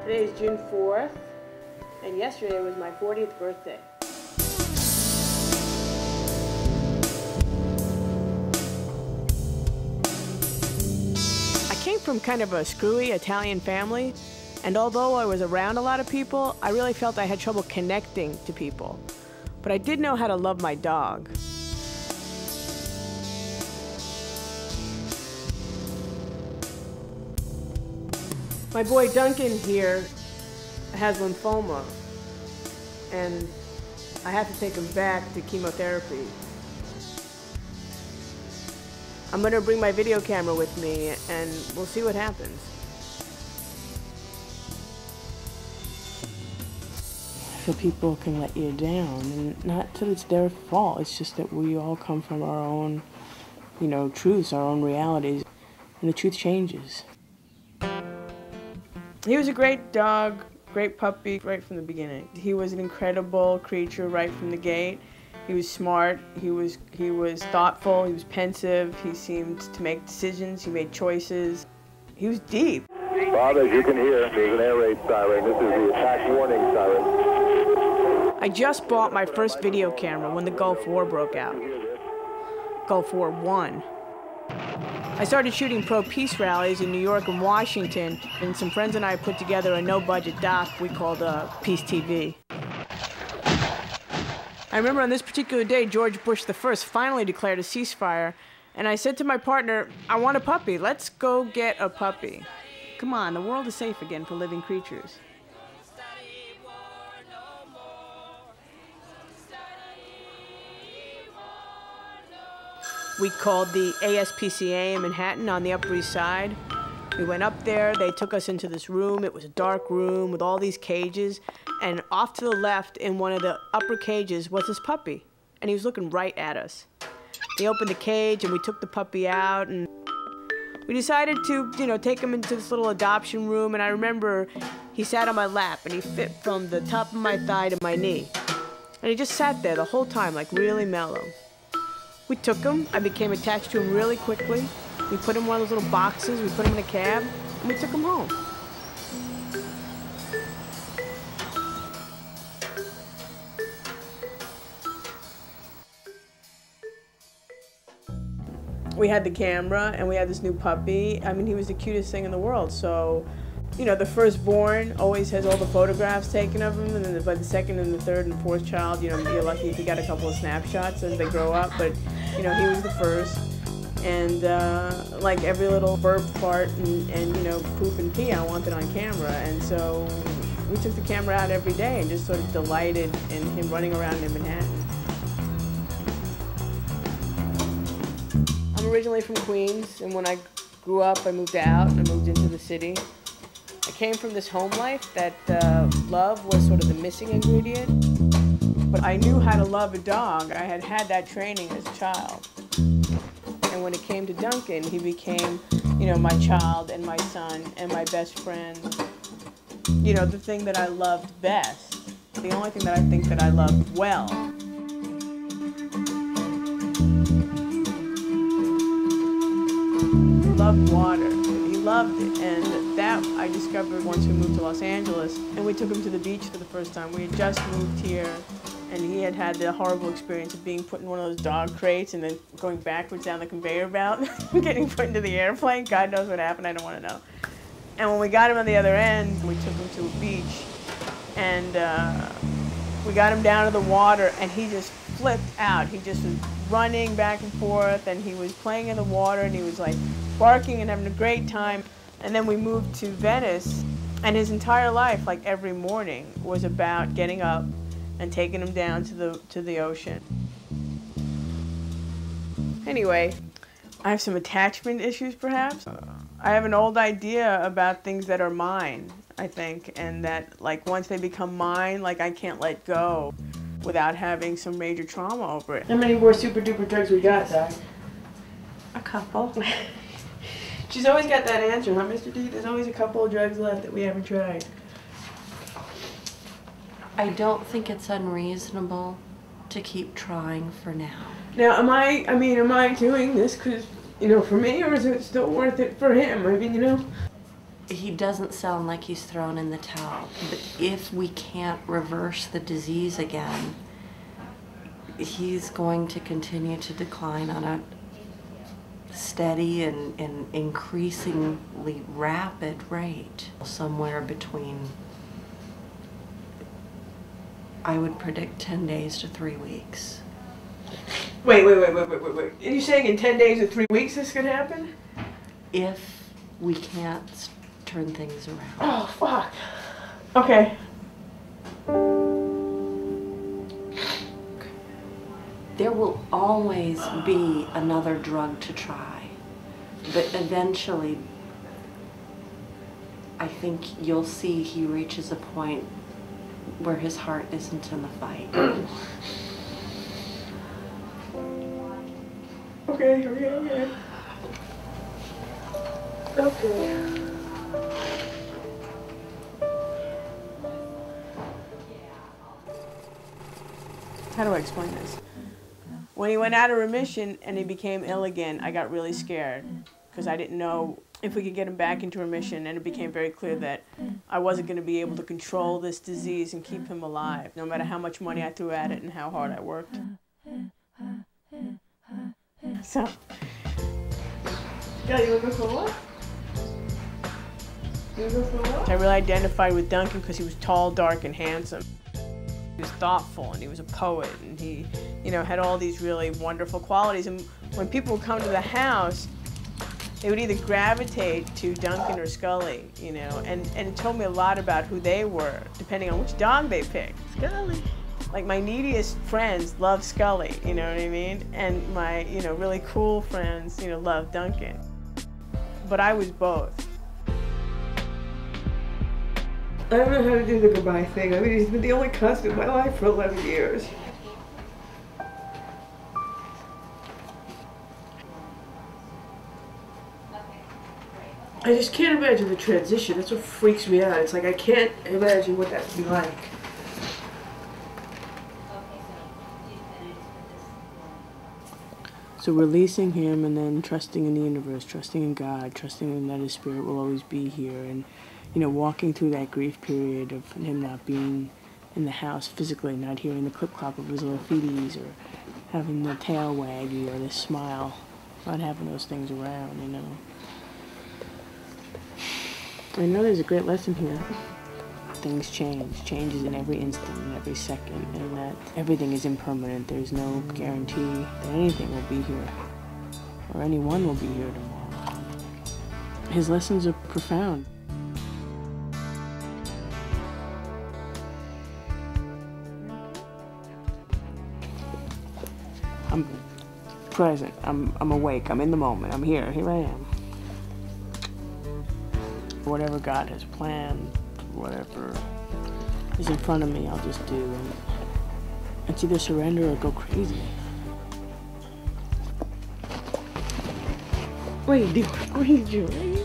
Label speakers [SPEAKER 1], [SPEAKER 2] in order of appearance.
[SPEAKER 1] Today is June 4th, and yesterday was my 40th birthday. I came from kind of a screwy Italian family, and although I was around a lot of people, I really felt I had trouble connecting to people. But I did know how to love my dog. My boy Duncan here has lymphoma, and I have to take him back to chemotherapy. I'm gonna bring my video camera with me, and we'll see what happens. So people can let you down, and not that it's their fault, it's just that we all come from our own, truths, our own realities, and the truth changes. He was a great dog, great puppy right from the beginning. He was an incredible creature right from the gate. He was smart, he was thoughtful, he was pensive, he seemed to make decisions, he made choices. He was deep.
[SPEAKER 2] Bob, as you can hear, there's an air raid siren. This is the attack warning siren.
[SPEAKER 1] I just bought my first video camera when the Gulf War broke out. Gulf War I. I started shooting pro-peace rallies in New York and Washington, and some friends and I put together a no-budget doc we called Peace TV. I remember on this particular day, George Bush I finally declared a ceasefire, and I said to my partner, I want a puppy, let's go get a puppy. Come on, the world is safe again for living creatures. We called the ASPCA in Manhattan on the Upper East Side. We went up there, they took us into this room. It was a dark room with all these cages, and off to the left in one of the upper cages was this puppy, and he was looking right at us. They opened the cage and we took the puppy out, and we decided to, take him into this little adoption room, and I remember he sat on my lap and he fit from the top of my thigh to my knee. And he just sat there the whole time, like really mellow. We took him, I became attached to him really quickly. We put him in one of those little boxes, we put him in a cab, and we took him home. We had the camera, and we had this new puppy. I mean, he was the cutest thing in the world, so the firstborn always has all the photographs taken of him, and then by the second and the third and fourth child, you're lucky if you got a couple of snapshots as they grow up, but, he was the first. And like every little burp, fart, and poop and pee I wanted on camera, and so we took the camera out every day and just sort of delighted in him running around in Manhattan. I'm originally from Queens, and when I grew up, I moved out and I moved into the city. I came from this home life that love was sort of the missing ingredient. But I knew how to love a dog. I had had that training as a child. And when it came to Duncan, he became, my child and my son and my best friend. The thing that I loved best. The only thing that I think that I loved well. He loved water. He loved it, and that I discovered once we moved to Los Angeles, and we took him to the beach for the first time. We had just moved here, and he had had the horrible experience of being put in one of those dog crates and then going backwards down the conveyor belt, getting put into the airplane. God knows what happened, I don't want to know. And when we got him on the other end, we took him to a beach, and we got him down to the water, and he just flipped out. He just was running back and forth, and he was playing in the water, and he was like barking and having a great time. And then we moved to Venice, and his entire life, like every morning, was about getting up and taking him down to the ocean. Anyway, I have some attachment issues, perhaps. I have an old idea about things that are mine, I think, and that, like, once they become mine, like, I can't let go without having some major trauma over it. How many more super duper drugs we got, Doc? A couple. She's always got that answer, huh, Mr. D? There's always a couple of drugs left that we haven't tried.
[SPEAKER 3] I don't think it's unreasonable to keep trying for now.
[SPEAKER 1] Now, am I doing this because, for me, or is it still worth it for him? I mean,
[SPEAKER 3] He doesn't sound like he's thrown in the towel, but if we can't reverse the disease again, he's going to continue to decline on a steady and increasingly rapid rate. Somewhere between, I would predict 10 days to 3 weeks.
[SPEAKER 1] Wait. Are you saying in 10 days or 3 weeks this could happen?
[SPEAKER 3] If we can't turn things around.
[SPEAKER 1] Oh, fuck. Okay.
[SPEAKER 3] There will always be another drug to try, but eventually I think you'll see he reaches a point where his heart isn't in the fight.
[SPEAKER 1] Okay. How do I explain this? When he went out of remission and he became ill again, I got really scared because I didn't know if we could get him back into remission, and it became very clear that I wasn't going to be able to control this disease and keep him alive, no matter how much money I threw at it and how hard I worked. So, yeah, you want to go for a walk? I really identified with Duncan because he was tall, dark, and handsome. He was thoughtful, and he was a poet, and he, had all these really wonderful qualities. And when people would come to the house, they would either gravitate to Duncan or Scully, and it told me a lot about who they were, depending on which dog they picked. Scully. Like, my neediest friends love Scully, you know what I mean? And my, really cool friends, love Duncan. But I was both. I don't know how to do the goodbye thing. I mean, he's been the only constant in my life for 11 years. I just can't imagine the transition. That's what freaks me out. It's like I can't imagine what that would be like. So releasing him and then trusting in the universe, trusting in God, trusting in that his spirit will always be here, and walking through that grief period of him not being in the house physically, not hearing the clip-clop of his little feeties or having the tail waggy or the smile, not having those things around, I know there's a great lesson here. Things changes in every instant, in every second, and that everything is impermanent. There's no guarantee that anything will be here, or anyone will be here tomorrow. His lessons are profound. I'm present, I'm awake, I'm in the moment, I'm here I am. Whatever God has planned, whatever is in front of me, I'll just do. And it's either surrender or go crazy. What are you doing? What are you doing?